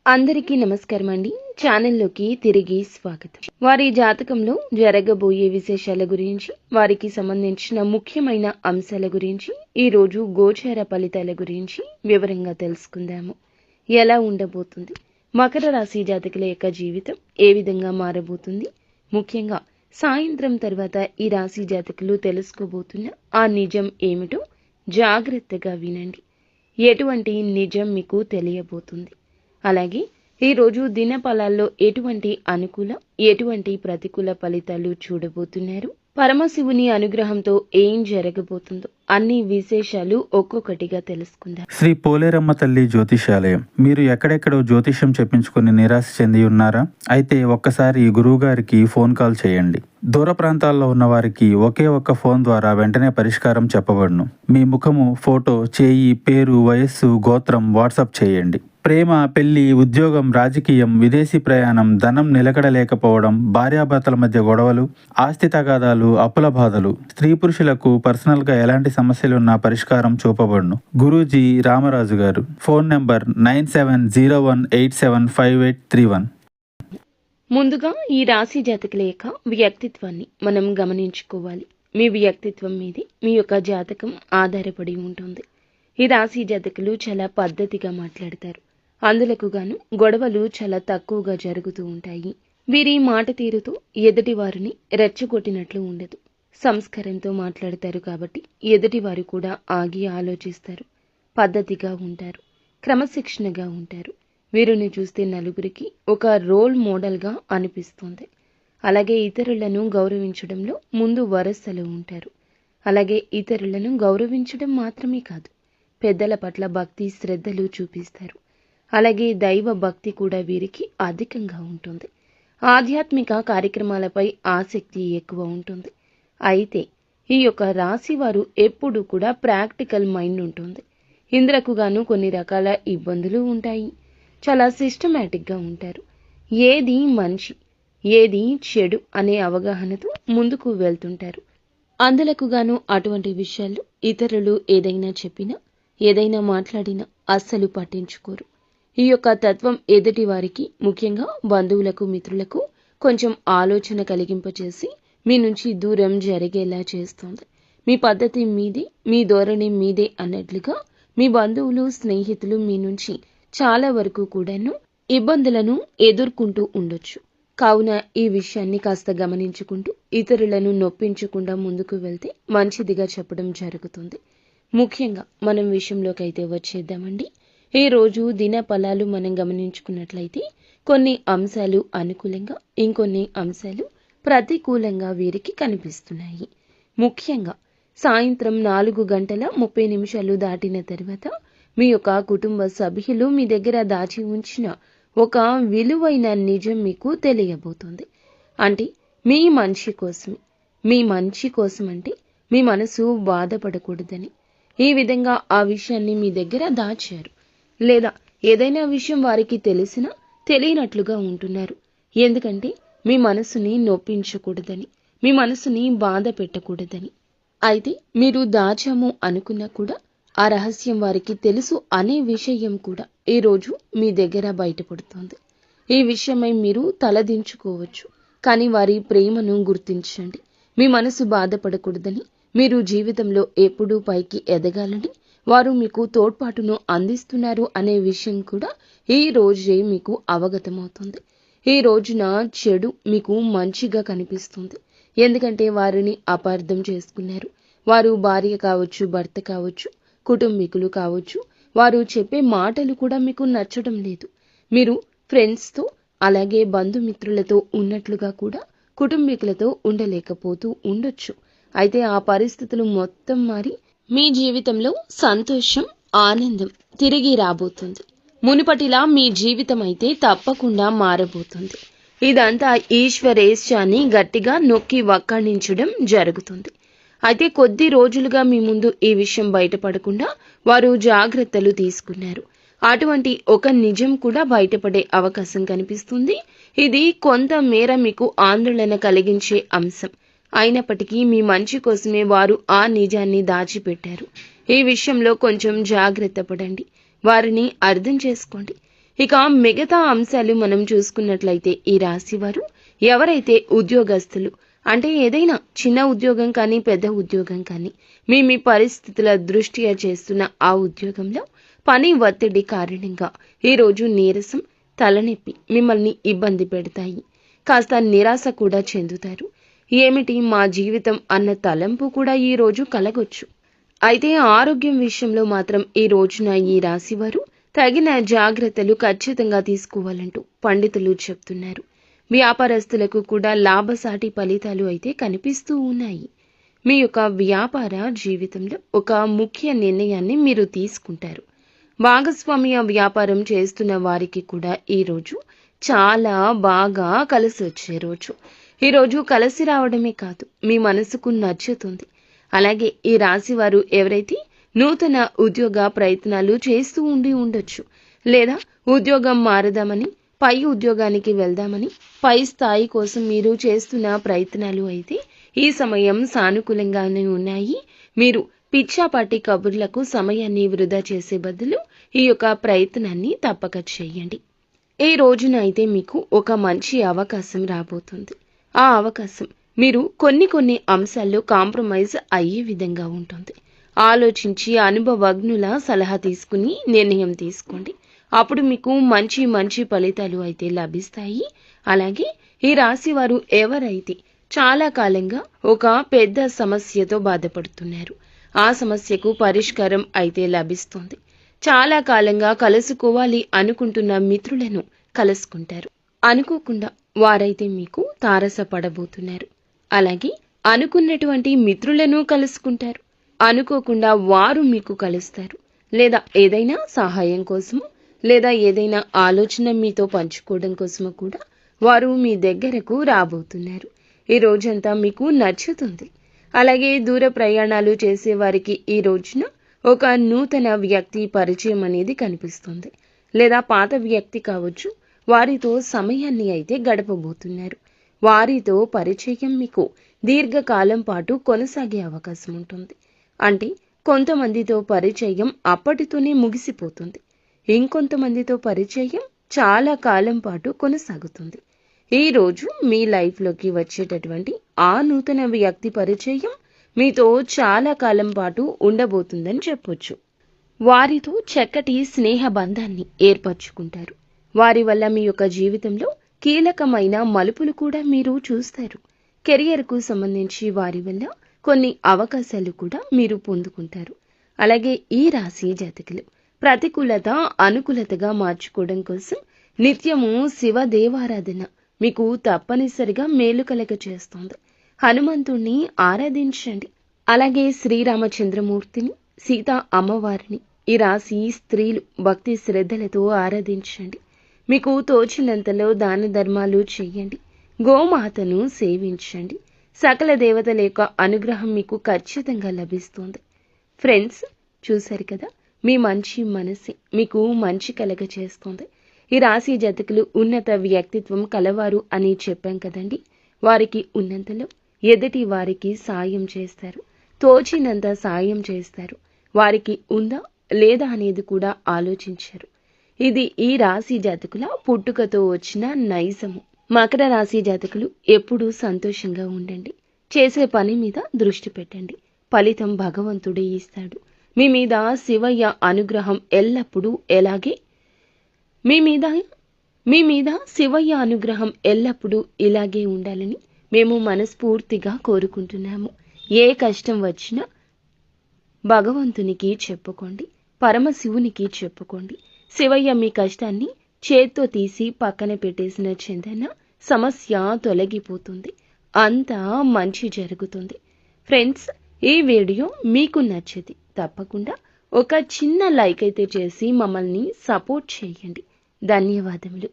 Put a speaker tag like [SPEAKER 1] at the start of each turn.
[SPEAKER 1] అందరికీ నమస్కారం అండి. ఛానల్లోకి తిరిగి స్వాగతం. వారి జాతకంలో జరగబోయే విశేషాల గురించి, వారికి సంబంధించిన ముఖ్యమైన అంశాల గురించి, ఈరోజు గోచార ఫలితాల గురించి వివరంగా తెలుసుకుందాము. ఎలా ఉండబోతుంది, మకర రాశి జాతకుల యొక్క జీవితం ఏ విధంగా మారబోతుంది, ముఖ్యంగా సాయంత్రం తర్వాత ఈ రాశి జాతకులు తెలుసుకోబోతున్న ఆ నిజం ఏమిటో జాగ్రత్తగా వినండి. ఎటువంటి నిజం మీకు తెలియబోతుంది, అలాగే ఈరోజు దినఫలాల్లో ఎటువంటి అనుకూల, ఎటువంటి ప్రతికూల ఫలితాలు చూడబోతున్నారు, పరమశివుని అనుగ్రహంతో ఏం జరగబోతుందో అన్ని విశేషాలు ఒక్కొక్కటిగా తెలుసుకుందాం.
[SPEAKER 2] శ్రీ పోలేరమ్మ తల్లి జ్యోతిషాలయం. మీరు ఎక్కడెక్కడో జ్యోతిష్యం చెప్పించుకుని నిరాశ చెంది ఉన్నారా? అయితే ఒక్కసారి గురువు గారికి ఫోన్ కాల్ చేయండి. దూర ప్రాంతాల్లో ఉన్న వారికి ఒకే ఒక్క ఫోన్ ద్వారా వెంటనే పరిష్కారం చెప్పబడును. మీ ముఖము, ఫోటో, చేయి, పేరు, వయస్సు, గోత్రం వాట్సాప్ చేయండి. ప్రేమ, పెళ్లి, ఉద్యోగం, రాజకీయం, విదేశీ ప్రయాణం, ధనం నిలకడలేకపోవడం, భార్యాభర్తల మధ్య గొడవలు, ఆస్తి తగాదాలు, అప్పుల బాధలు, స్త్రీ పురుషులకు పర్సనల్ గా ఎలాంటి సమస్యలున్నా పరిష్కారం చూపబడును. గురూజీ రామరాజు గారు. Phone number 9701875831.
[SPEAKER 1] ముందుగా ఈ రాశి జాతకుల యొక్క వ్యక్తిత్వాన్ని మనం గమనించుకోవాలి. మీ వ్యక్తిత్వం మీదే మీ యొక్క జాతకం ఆధారపడి ఉంటుంది. ఈ రాశి జాతకులు చాలా పద్ధతిగా మాట్లాడతారు. అందులకు గాను గొడవలు చాలా తక్కువగా జరుగుతూ ఉంటాయి. వీరి మాట తీరుతో ఎదుటి వారిని రెచ్చగొట్టినట్లు ఉండదు. సంస్కారంతో మాట్లాడతారు కాబట్టి ఎదుటివారు కూడా ఆగి ఆలోచిస్తారు. పద్ధతిగా ఉంటారు, క్రమశిక్షణగా ఉంటారు. వీరిని చూస్తే నలుగురికి ఒక రోల్ మోడల్గా అనిపిస్తుంది. అలాగే ఇతరులను గౌరవించడంలో ముందు వరుసలో ఉంటారు. అలాగే ఇతరులను గౌరవించడం మాత్రమే కాదు, పెద్దల పట్ల భక్తి శ్రద్ధలు చూపిస్తారు. అలాగే దైవ భక్తి కూడా వీరికి అధికంగా ఉంటుంది. ఆధ్యాత్మిక కార్యక్రమాలపై ఆసక్తి ఎక్కువ ఉంటుంది. అయితే ఈ యొక్క రాశి వారు ఎప్పుడు కూడా ప్రాక్టికల్ మైండ్ ఉంటుంది. ఇందులకు గాను కొన్ని రకాల ఇబ్బందులు ఉంటాయి. చాలా సిస్టమేటిక్గా ఉంటారు. ఏది మంచి, ఏది చెడు అనే అవగాహనతో ముందుకు వెళ్తుంటారు. అందులకు గాను అటువంటి విషయాలు ఇతరులు ఏదైనా చెప్పినా, ఏదైనా మాట్లాడినా అస్సలు పట్టించుకోరు. ఈ యొక్క తత్వం ఎదుటి వారికి, ముఖ్యంగా బంధువులకు, మిత్రులకు కొంచెం ఆలోచన కలిగింపచేసి మీ నుంచి దూరం జరిగేలా చేస్తుంది. మీ పద్ధతి మీదే, మీ ధోరణి మీదే అన్నట్లుగా మీ బంధువులు, స్నేహితులు మీ నుంచి చాలా వరకు కూడాను ఇబ్బందులను ఎదుర్కొంటూ ఉండొచ్చు. కావున ఈ విషయాన్ని కాస్త గమనించుకుంటూ ఇతరులను నొప్పించకుండా ముందుకు వెళ్తే మంచిదిగా చెప్పడం జరుగుతుంది. ముఖ్యంగా మనం విషయంలోకి అయితే వచ్చేద్దామండి. ఈ రోజు దిన ఫలాలు మనం గమనించుకున్నట్లయితే కొన్ని అంశాలు అనుకూలంగా, ఇంకొన్ని అంశాలు ప్రతికూలంగా వీరికి కనిపిస్తున్నాయి. ముఖ్యంగా సాయంత్రం 4:30 దాటిన తర్వాత మీ యొక్క కుటుంబ సభ్యులు మీ దగ్గర దాచి ఉంచిన ఒక విలువైన నిజం మీకు తెలియబోతుంది. అంటే మీ మంచి కోసమే. మీ మంచి కోసం అంటే మీ మనసు బాధపడకూడదని ఈ విధంగా ఆ విషయాన్ని మీ దగ్గర దాచారు. లేదా ఏదైనా విషయం వారికి తెలిసినా తెలియనట్లుగా ఉంటున్నారు. ఎందుకంటే మీ మనసుని నొప్పించకూడదని, మీ మనసుని బాధ పెట్టకూడదని. అయితే మీరు దాచాము అనుకున్నా కూడా ఆ రహస్యం వారికి తెలుసు అనే విషయం కూడా ఈరోజు మీ దగ్గర బయటపడుతోంది. ఈ విషయమై మీరు తలదించుకోవచ్చు, కానీ వారి ప్రేమను గుర్తించండి. మీ మనసు బాధపడకూడదని, మీరు జీవితంలో ఎప్పుడూ పైకి ఎదగాలని వారు మీకు తోడ్పాటును అందిస్తున్నారు అనే విషయం కూడా ఈ రోజే మీకు అవగతమవుతుంది. ఈ రోజున చెడు మీకు మంచిగా కనిపిస్తుంది. ఎందుకంటే వారిని అపార్థం చేసుకున్నారు. వారు భార్య కావచ్చు, భర్త కావచ్చు, కుటుంబీకులు కావచ్చు. వారు చెప్పే మాటలు కూడా మీకు నచ్చడం లేదు. మీరు ఫ్రెండ్స్తో, అలాగే బంధుమిత్రులతో ఉన్నట్లుగా కూడా కుటుంబీకులతో ఉండలేకపోతూ ఉండొచ్చు. అయితే ఆ పరిస్థితులు మొత్తం మారి మీ జీవితంలో సంతోషం, ఆనందం తిరిగి రాబోతుంది. మునుపటిలా మీ జీవితం అయితే తప్పకుండా మారబోతుంది. ఇదంతా ఈశ్వరేచ్ఛని గట్టిగా నొక్కి వక్కాణించడం జరుగుతుంది. అయితే కొద్ది రోజులుగా మీ ముందు ఈ విషయం బయటపడకుండా వారు జాగ్రత్తలు తీసుకున్నారు. అటువంటి ఒక నిజం కూడా బయటపడే అవకాశం కనిపిస్తుంది. ఇది కొంత మేర మీకు ఆందోళన కలిగించే అంశం అయినప్పటికీ మీ మంచి కోసమే వారు ఆ నిజాన్ని దాచిపెట్టారు. ఈ విషయంలో కొంచెం జాగ్రత్త పడండి. వారిని అర్థం చేసుకోండి. ఇక మిగతా అంశాలు మనం చూసుకున్నట్లయితే ఈ రాశి వారు ఎవరైతే ఉద్యోగస్తులు అంటే ఏదైనా చిన్న ఉద్యోగం కానీ పెద్ద ఉద్యోగం కానీ మీ పరిస్థితుల దృష్ట్యా చేస్తున్న ఆ ఉద్యోగంలో పని ఒత్తిడి కారణంగా ఈరోజు నీరసం తలనొప్పి మిమ్మల్ని ఇబ్బంది పెడతాయి. కాస్త నిరాశ కూడా చెందుతారు. ఏమిటి మా జీవితం అన్న తలంపు కూడా ఈ రోజు కలగొచ్చు. అయితే ఆరోగ్యం విషయంలో మాత్రం ఈ రోజున ఈ రాశివారు తగిన జాగ్రత్తలు ఖచ్చితంగా తీసుకోవాలంటూ పండితులు చెప్తున్నారు. వ్యాపారస్తులకు కూడా లాభసాటి ఫలితాలు అయితే కనిపిస్తూ ఉన్నాయి. మీ యొక్క వ్యాపార జీవితంలో ఒక ముఖ్య నిర్ణయాన్ని మీరు తీసుకుంటారు. భాగస్వామ్య వ్యాపారం చేస్తున్న వారికి కూడా ఈరోజు చాలా బాగా కలిసి వచ్చే రోజు. ఈరోజు కలిసి రావడమే కాదు, మీ మనసుకు నచ్చుతుంది. అలాగే ఈ రాశి వారు ఎవరైతే నూతన ఉద్యోగ ప్రయత్నాలు చేస్తూ ఉండొచ్చు, లేదా ఉద్యోగం మారదామని పై ఉద్యోగానికి వెళ్దామని పై స్థాయి కోసం మీరు చేస్తున్న ప్రయత్నాలు అయితే ఈ సమయం సానుకూలంగానే ఉన్నాయి. మీరు పిచ్చాపాటి కబుర్లకు సమయాన్ని వృధా చేసే బదులు ఈ యొక్క ప్రయత్నాన్ని తప్పక చేయండి. ఈ రోజున అయితే మీకు ఒక మంచి అవకాశం రాబోతుంది. ఆ అవకాశం మీరు కొన్ని అంశాల్లో కాంప్రమైజ్ అయ్యే విధంగా ఉంటుంది. ఆలోచించి అనుభవజ్ఞుల సలహా తీసుకుని నిర్ణయం తీసుకోండి. అప్పుడు మీకు మంచి ఫలితాలు అయితే లభిస్తాయి. అలాగే ఈ రాశి వారు ఎవరైతే చాలా కాలంగా ఒక పెద్ద సమస్యతో బాధపడుతున్నారు, ఆ సమస్యకు పరిష్కారం అయితే లభిస్తుంది. చాలా కాలంగా కలుసుకోవాలి అనుకుంటున్న మిత్రులను కలుసుకుంటారు. అనుకోకుండా వారైతే మీకు తారసపడబోతున్నారు. అలాగే అనుకున్నటువంటి మిత్రులను కలుసుకుంటారు. అనుకోకుండా వారు మీకు కలుస్తారు. లేదా ఏదైనా సహాయం కోసము లేదా ఏదైనా ఆలోచన మీతో పంచుకోవడం కోసము కూడా వారు మీ దగ్గరకు రాబోతున్నారు. ఈ రోజంతా మీకు నచ్చుతుంది. అలాగే దూర ప్రయాణాలు చేసే వారికి ఈ రోజున ఒక నూతన వ్యక్తి పరిచయం అనేది కనిపిస్తుంది. లేదా పాత వ్యక్తి కావచ్చు, వారితో సమయాన్ని అయితే గడపబోతున్నారు. వారితో పరిచయం మీకు దీర్ఘకాలం పాటు కొనసాగే అవకాశం ఉంటుంది. అంటే కొంతమందితో పరిచయం అప్పటితోనే ముగిసిపోతుంది. ఇంకొంతమందితో పరిచయం చాలా కాలం పాటు కొనసాగుతుంది. ఈ రోజు మీ లైఫ్లోకి వచ్చేటటువంటి ఆ నూతన వ్యక్తి పరిచయం మీతో చాలా కాలం పాటు ఉండబోతుందని చెప్పొచ్చు. వారితో చక్కటి స్నేహ బంధాన్ని ఏర్పరచుకుంటారు. వారి వల్ల మీ యొక్క జీవితంలో కీలకమైన మలుపులు కూడా మీరు చూస్తారు. కెరియర్కు సంబంధించి వారి వల్ల కొన్ని అవకాశాలు కూడా మీరు పొందుకుంటారు. అలాగే ఈ రాశి జాతకులు ప్రతికూలత అనుకూలతగా మార్చుకోవడం కోసం నిత్యము శివ దేవారాధన మీకు తప్పనిసరిగా మేలు కలగ చేస్తుంది. హనుమంతుణ్ణి ఆరాధించండి. అలాగే శ్రీరామచంద్రమూర్తిని, సీతా అమ్మవారిని ఈ రాశి స్త్రీలు భక్తి శ్రద్ధలతో ఆరాధించండి. మీకు తోచినంతలో దాన ధర్మాలు చేయండి. గోమాతను సేవించండి. సకల దేవతల యొక్క అనుగ్రహం మీకు ఖచ్చితంగా లభిస్తుంది. ఫ్రెండ్స్, చూశారు కదా, మీ మంచి మనసు మీకు మంచి కలగ చేస్తుంది. ఈ రాశి జాతకులు ఉన్నత వ్యక్తిత్వం కలవారు అని చెప్పాం కదండి. వారికి ఉన్నంతలో ఎదుటి వారికి సాయం చేస్తారు. తోచినంత సాయం చేస్తారు. వారికి ఉందా లేదా అనేది కూడా ఆలోచించారు. ఇది ఈ రాశి జాతకుల పుట్టుకతో వచ్చిన నైజము. మకర రాశి జాతకులు ఎప్పుడూ సంతోషంగా ఉండండి. చేసే పని మీద దృష్టి పెట్టండి. ఫలితం భగవంతుడే ఇస్తాడు. మీ మీద శివయ్య అనుగ్రహం ఎల్లప్పుడూ మీ మీద శివయ్య అనుగ్రహం ఎల్లప్పుడూ ఇలాగే ఉండాలని మేము మనస్ఫూర్తిగా కోరుకుంటున్నాము. ఏ కష్టం వచ్చినా భగవంతునికి చెప్పుకోండి, పరమశివునికి చెప్పుకోండి. శివయ్య మీ కష్టాన్ని చేత్తో తీసి పక్కన పెట్టేసిన చందన సమస్య తొలగిపోతుంది. అంతా మంచి జరుగుతుంది. ఫ్రెండ్స్, ఈ వీడియో మీకు నచ్చితే తప్పకుండా ఒక చిన్న లైక్ అయితే చేసి మమ్మల్ని సపోర్ట్ చేయండి. ధన్యవాదములు.